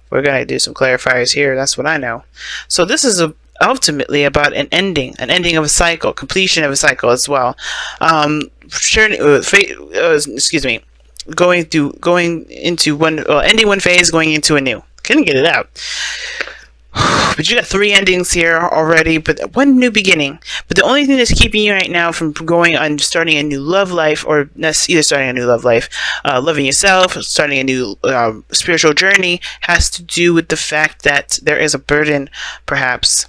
We're going to do some clarifiers here. That's what I know. So this is ultimately about an ending of a cycle, completion of a cycle as well. Excuse me. Ending one phase, going into a new. Couldn't get it out. But you got 3 endings here already, but 1 new beginning. But the only thing that's keeping you right now from going on starting a new love life, or either starting a new love life, loving yourself, starting a new spiritual journey, has to do with the fact that there is a burden, perhaps,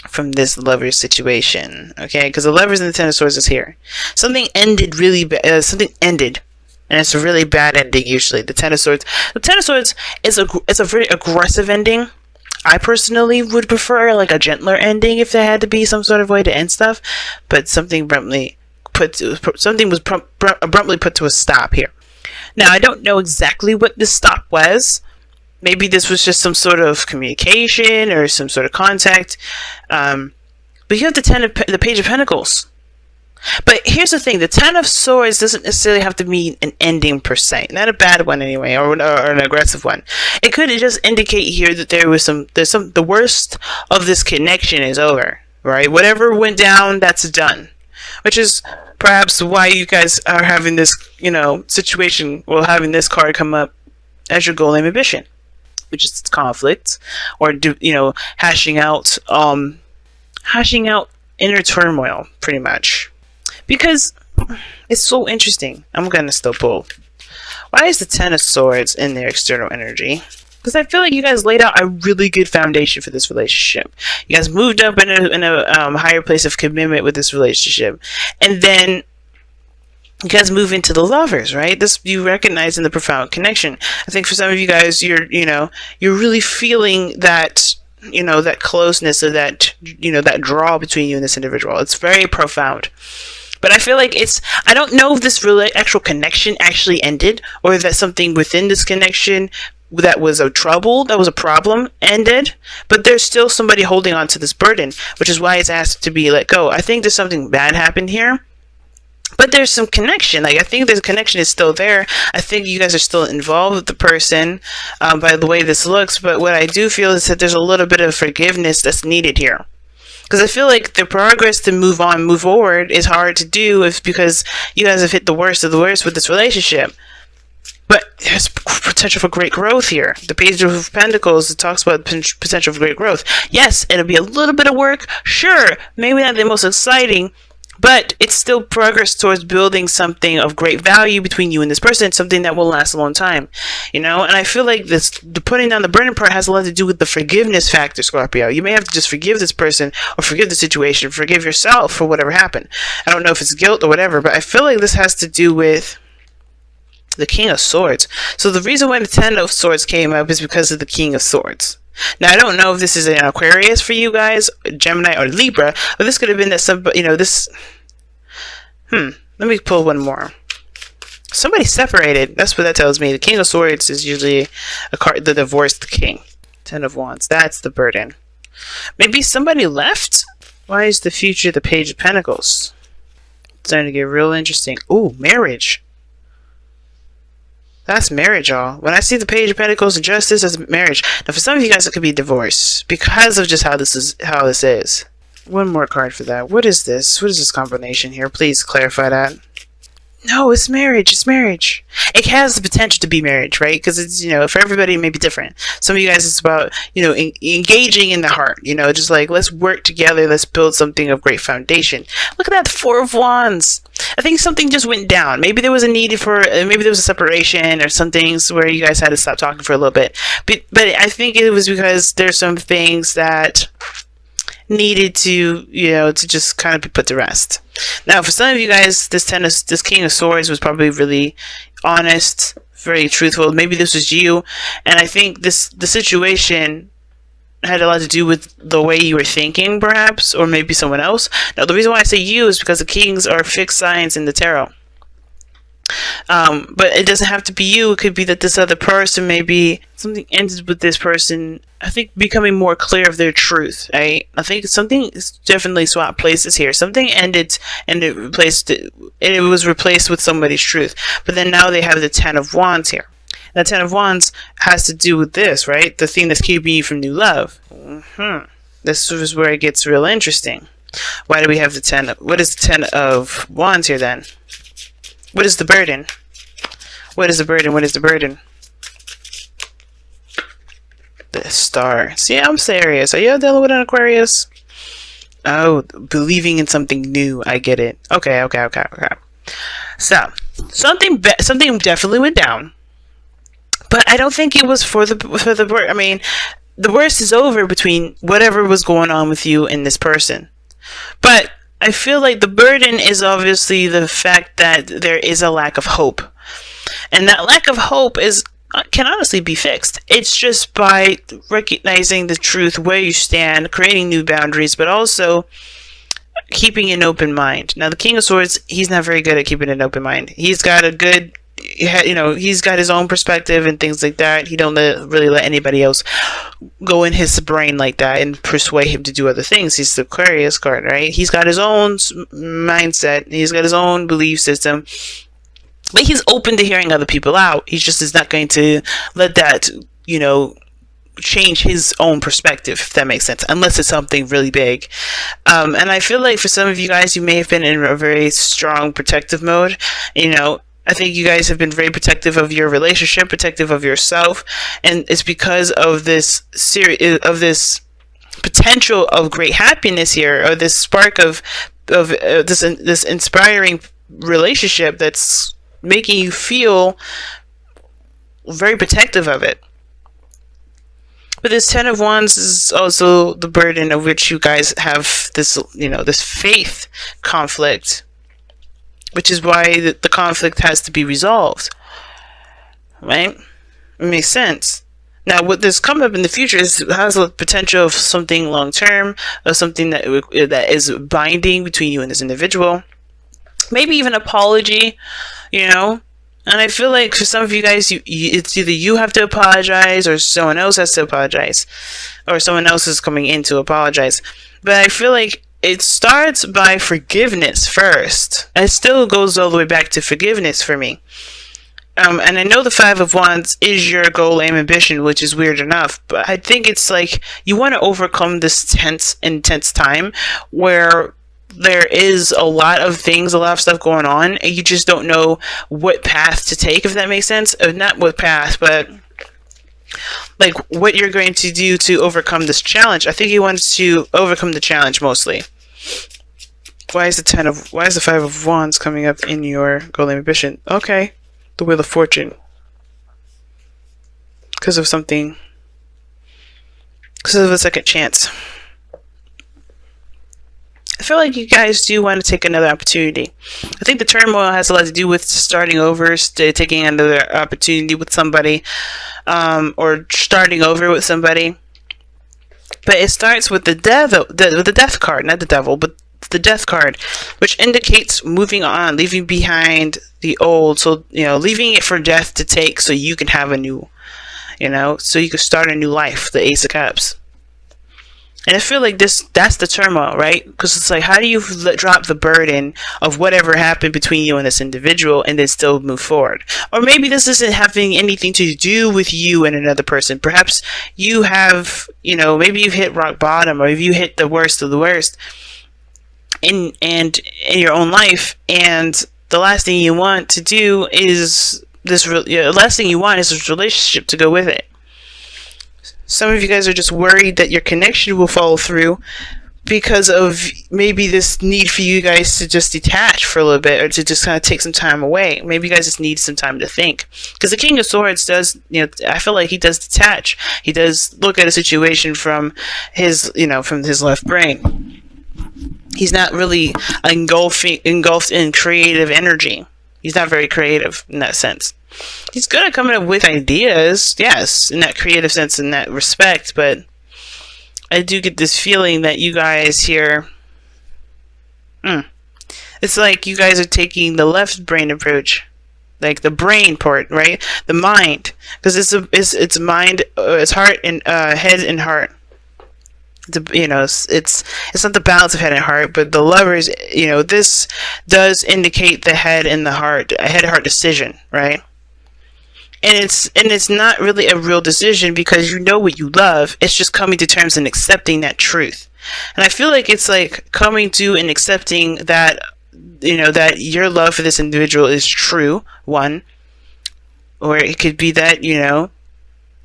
from this lover situation. Okay, because the Lovers and the Ten of Swords is here. Something ended really bad. Something ended. And it's a really bad ending usually. The Ten of Swords. The Ten of Swords is a very aggressive ending. I personally would prefer like a gentler ending if there had to be some sort of way to end stuff. But something was abruptly put to a stop here. Now I don't know exactly what this stop was. Maybe this was just some sort of communication or some sort of contact. But you have the Page of Pentacles. But here's the thing, the Ten of Swords doesn't necessarily have to mean an ending per se. Not a bad one anyway, or an aggressive one. It could just indicate here that the worst of this connection is over, right? Whatever went down, that's done. Which is perhaps why you guys are having this, situation, or having this card come up as your goal and ambition. Which is conflict, or hashing out inner turmoil, pretty much. Because it's so interesting. I'm gonna still pull. Why is the Ten of Swords in their external energy? Because I feel like you guys laid out a really good foundation for this relationship. You guys moved up in a higher place of commitment with this relationship, and then you guys move into the Lovers, right? This you recognize in the profound connection. I think for some of you guys, you're really feeling that that closeness, or that that draw between you and this individual. It's very profound. But I feel like I don't know if this actual connection actually ended, or that something within this connection that was a problem ended, but there's still somebody holding on to this burden, which is why it's asked to be let go. I think there's something bad happened here, but there's some connection. Like, I think the connection is still there. I think you guys are still involved with the person by the way this looks, but what I do feel is that there's a little bit of forgiveness that's needed here. Because I feel like the progress to move forward is hard to do because you guys have hit the worst of the worst with this relationship. But there's potential for great growth here. The Page of Pentacles, it talks about potential for great growth. Yes, it'll be a little bit of work. Sure, maybe not the most exciting, but it's still progress towards building something of great value between you and this person, something that will last a long time, And I feel like the putting down the burden part has a lot to do with the forgiveness factor, Scorpio. You may have to just forgive this person, or forgive the situation, forgive yourself for whatever happened. I don't know if it's guilt or whatever, but I feel like this has to do with the King of Swords. So the reason why the Ten of Swords came up is because of the King of Swords. Now, I don't know if this is an Aquarius for you guys, Gemini, or Libra, but this could have been that let me pull one more. Somebody separated. That's what that tells me. The King of Swords is usually a card, the divorced king. Ten of Wands. That's the burden. Maybe somebody left? Why is the future the Page of Pentacles? It's starting to get real interesting. Ooh, marriage. That's marriage, y'all. When I see the Page of Pentacles and Justice, as marriage. Now, for some of you guys, it could be divorce because of just how this is. One more card for that. What is this? What is this combination here? Please clarify that. No, it's marriage. It's marriage. It has the potential to be marriage, right? Because it's, for everybody, it may be different. Some of you guys, it's about, engaging in the heart. Just like, let's work together. Let's build something of great foundation. Look at that, the Four of Wands. I think something just went down. Maybe there was a need maybe there was a separation or some things where you guys had to stop talking for a little bit. But I think it was because there's some things that needed to just kind of be put to rest. Now, for some of you guys, this King of Swords was probably really honest, very truthful. Maybe this was you, and I think the situation had a lot to do with the way you were thinking, perhaps, or maybe someone else. Now, the reason why I say you is because the kings are fixed signs in the tarot. But it doesn't have to be you. It could be that this other person, maybe something ended with this person, I think, becoming more clear of their truth, right? I think something is definitely swapped places here. Something ended and it was replaced with somebody's truth. But then now they have the Ten of Wands here. The Ten of Wands has to do with this, right? The thing that's keeping you from new love. This is where it gets real interesting. Why do we have the 10? What is the 10 of Wands here then? What is the burden? What is the burden? What is the burden? The Star. See, I'm serious. Are you dealing with an Aquarius? Oh, believing in something new. I get it. Okay. So, something definitely went down. But I don't think it was for the worst. I mean, the worst is over between whatever was going on with you and this person. But I feel like the burden is obviously the fact that there is a lack of hope. And that lack of hope can honestly be fixed. It's just by recognizing the truth, where you stand, creating new boundaries, but also keeping an open mind. Now, the King of Swords, he's not very good at keeping an open mind. He's got a good, he's got his own perspective and things like that. He don't really let anybody else go in his brain like that and persuade him to do other things. He's the Aquarius card, right? He's got his own mindset. He's got his own belief system. But he's open to hearing other people out. He just is not going to let that, change his own perspective, if that makes sense, unless it's something really big. And I feel like for some of you guys, you may have been in a very strong protective mode. I think you guys have been very protective of your relationship, protective of yourself, and it's because of this this potential of great happiness here, or this spark of this inspiring relationship that's making you feel very protective of it. But this 10 of Wands is also the burden of which you guys have this, this faith conflict, which is why the conflict has to be resolved, right? It makes sense. Now, what this coming up in the future has a potential of something long term, of something that is binding between you and this individual. Maybe even apology, And I feel like for some of you guys, it's either you have to apologize or someone else has to apologize, or someone else is coming in to apologize. But I feel like it starts by forgiveness first. It still goes all the way back to forgiveness for me. And I know the 5 of Wands is your goal, aim, ambition, which is weird enough. But I think it's like you want to overcome this intense time where there is a lot of stuff going on, and you just don't know what path to take, if that makes sense. Not what path, but like what you're going to do to overcome this challenge. I think you want to overcome the challenge mostly. Why is the 5 of Wands coming up in your goal and ambition? Okay, the Wheel of Fortune. Because of a second chance. I feel like you guys do want to take another opportunity. I think the turmoil has a lot to do with starting over, taking another opportunity with somebody, or starting over with somebody. But it starts with the death card, not the devil, but the death card, which indicates moving on, leaving behind the old. So, leaving it for death to take so you can have a new, so you can start a new life, the Ace of Cups. And I feel like that's the turmoil, right? Because it's like, how do you drop the burden of whatever happened between you and this individual and then still move forward? Or maybe this isn't having anything to do with you and another person. Perhaps you have, maybe you've hit rock bottom, or if you hit the worst of the worst in your own life, and the last thing you want to do is this relationship to go with it. Some of you guys are just worried that your connection will fall through because of maybe this need for you guys to just detach for a little bit, or to just kind of take some time away. Maybe you guys just need some time to think. Because the King of Swords does, I feel like he does detach. He does look at a situation from his left brain. He's not really engulfed in creative energy. He's not very creative in that sense. He's good at coming up with ideas, yes, in that creative sense, in that respect, but I do get this feeling that you guys here, it's like you guys are taking the left brain approach, like the brain part, right? The mind, because it's mind, it's heart and head and heart. It's not the balance of head and heart, but the lovers, this does indicate the head and the heart, a head-heart decision, right? And it's not really a real decision because you know what you love. It's just coming to terms and accepting that truth. And I feel like it's like coming to and accepting that, that your love for this individual is true, one. Or it could be that,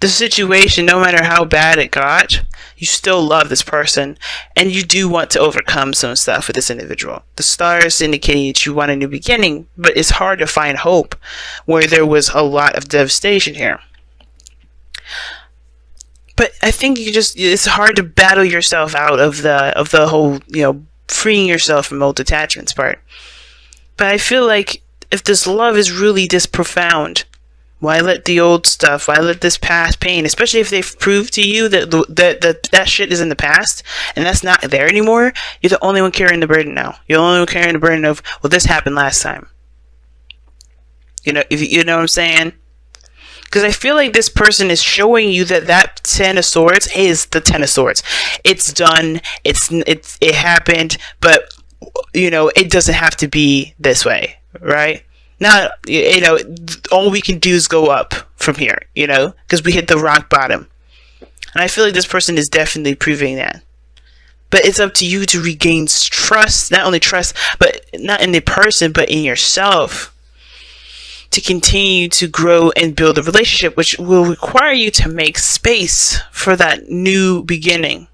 the situation, no matter how bad it got, you still love this person and you do want to overcome some stuff with this individual. The stars indicating that you want a new beginning, but it's hard to find hope where there was a lot of devastation here. But I think it's hard to battle yourself out of the whole, freeing yourself from old attachments part. But I feel like if this love is really this profound, why let the old stuff, why let this past pain, especially if they've proved to you that shit is in the past and that's not there anymore, you're the only one carrying the burden now. You're the only one carrying the burden of, well, this happened last time. If you know what I'm saying? Because I feel like this person is showing you that Ten of Swords is the Ten of Swords. It's done. It happened, but it doesn't have to be this way, right? Not, all we can do is go up from here, because we hit the rock bottom. And I feel like this person is definitely proving that. But it's up to you to regain trust, not only trust, but not in the person, but in yourself, to continue to grow and build a relationship, which will require you to make space for that new beginning,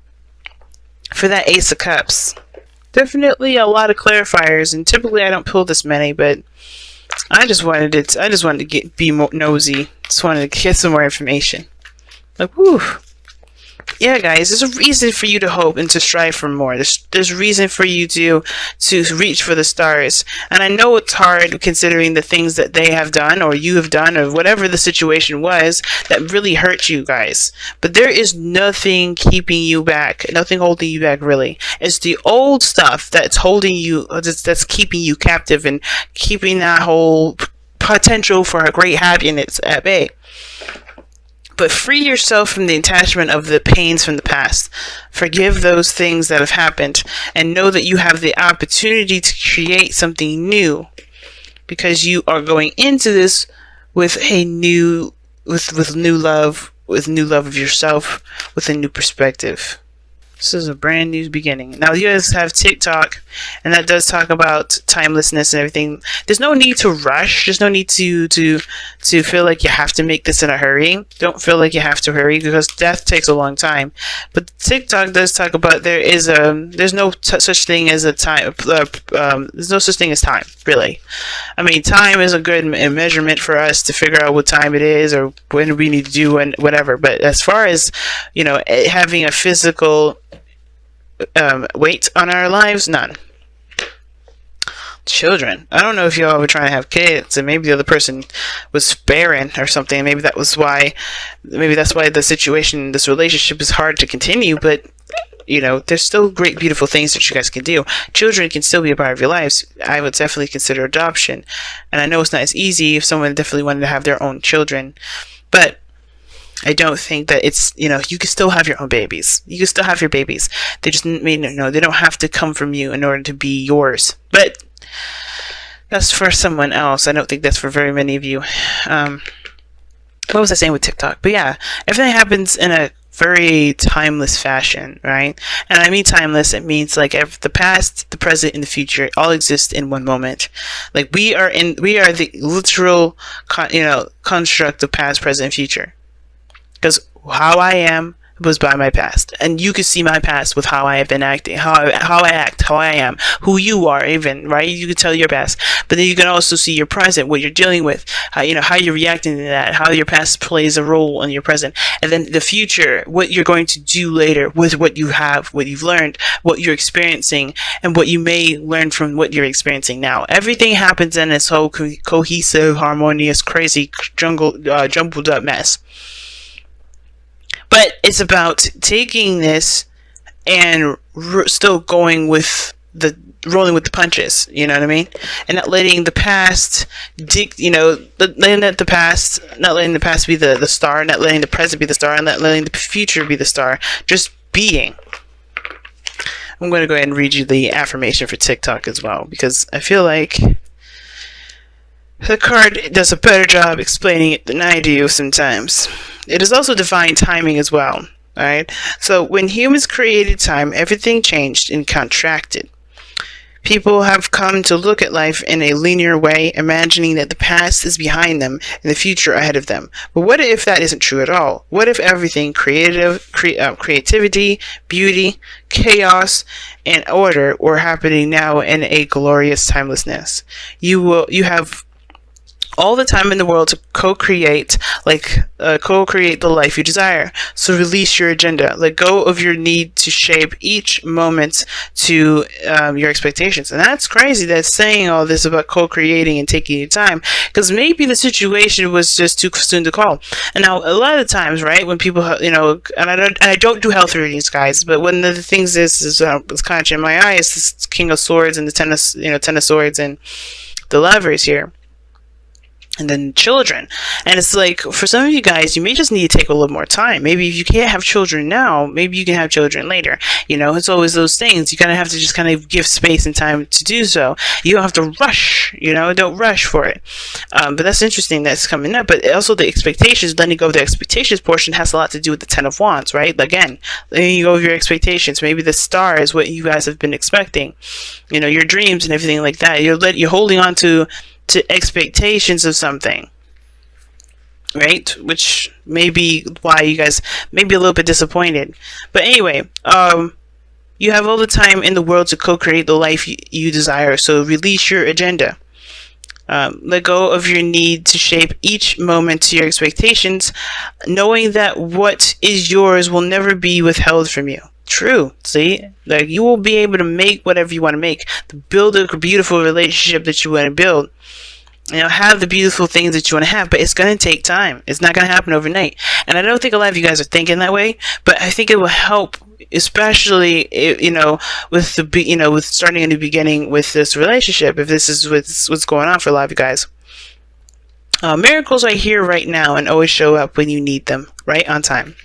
for that Ace of Cups. Definitely a lot of clarifiers, and typically I don't pull this many, but I just wanted to be more nosy. Just wanted to get some more information. Like, whew. Yeah, guys, there's a reason for you to hope and to strive for more. There's reason for you to reach for the stars. And I know it's hard considering the things that they have done or you have done or whatever the situation was that really hurt you guys. But there is nothing keeping you back, nothing holding you back really. It's the old stuff that's holding you, that's keeping you captive and keeping that whole potential for a great happiness at bay. But free yourself from the attachment of the pains from the past. Forgive those things that have happened and know that you have the opportunity to create something new, because you are going into this with new love of yourself, with a new perspective. This is a brand new beginning. Now, you guys have TikTok, and that does talk about timelessness and everything. There's no need to rush. There's no need to feel like you have to make this in a hurry. Don't feel like you have to hurry, because death takes a long time. But TikTok does talk about there's no such thing as a time. There's no such thing as time, really. I mean, time is a good measurement for us to figure out what time it is or when we need to do and whatever. But as far as having a physical weight on our lives, none. Children, I don't know if y'all were trying to have kids and maybe the other person was barren or something. Maybe that's why this relationship is hard to continue. But there's still great, beautiful things that you guys can do. Children can still be a part of your lives. I would definitely consider adoption, and I know it's not as easy if someone definitely wanted to have their own children, but I don't think that it's, you can still have your own babies. You can still have your babies. They just they don't have to come from you in order to be yours. But that's for someone else. I don't think that's for very many of you. What was I saying with TikTok? But yeah, everything happens in a very timeless fashion, right? And I mean timeless, it means like the past, the present, and the future all exist in one moment. Like we are the literal construct of past, present, and future. Because how I am was by my past, and you can see my past with how I have been acting, how I act, how I am, who you are, even, right? You can tell your past, but then you can also see your present, what you're dealing with, how you're reacting to that, how your past plays a role in your present, and then the future, what you're going to do later with what you have, what you've learned, what you're experiencing, and what you may learn from what you're experiencing now. Everything happens in this whole cohesive, harmonious, crazy, jumbled up mess. But it's about taking this and still going with rolling with the punches, you know what I mean? And not letting the past not letting the past be the star, not letting the present be the star, and not letting the future be the star. Just being. I'm going to go ahead and read you the affirmation for TikTok as well, because I feel like The card does a better job explaining it than I do sometimes. It is also divine timing as well. Alright? So when humans created time, everything changed and contracted. People have come to look at life in a linear way, imagining that the past is behind them and the future ahead of them. But what if that isn't true at all? What if everything, creativity, beauty, chaos, and order, were happening now in a glorious timelessness? You have all the time in the world to co-create the life you desire. So release your agenda. Let go of your need to shape each moment to your expectations. And that's crazy that's saying all this about co-creating and taking your time, because maybe the situation was just too soon to call. And now a lot of the times, right, when people, and I don't do health readings, guys, but one of the things is kind of in my eye is this King of Swords and the Ten of Swords and the Lovers here. And then children. And it's like, for some of you guys, you may just need to take a little more time. Maybe if you can't have children now, maybe you can have children later. It's always those things. You kind of have to just kind of give space and time to do so. You don't have to rush, don't rush for it. But that's interesting that's coming up. But also the expectations, letting go of the expectations portion has a lot to do with the Ten of Wands, right? Again, letting go of your expectations. Maybe the star is what you guys have been expecting. Your dreams and everything like that. You're holding on to expectations of something, right? Which may be why you guys may be a little bit disappointed. But anyway, you have all the time in the world to co-create the life you desire. So release your agenda. Let go of your need to shape each moment to your expectations, knowing that what is yours will never be withheld from you. True. See, like, you will be able to make whatever you want to make, to build a beautiful relationship that you want to build, have the beautiful things that you want to have. But it's going to take time. It's not going to happen overnight. And I don't think a lot of you guys are thinking that way, but I think it will help, especially with with starting a new beginning with this relationship, if this is what's going on for a lot of you guys. Miracles are here right now and always show up when you need them, right on time.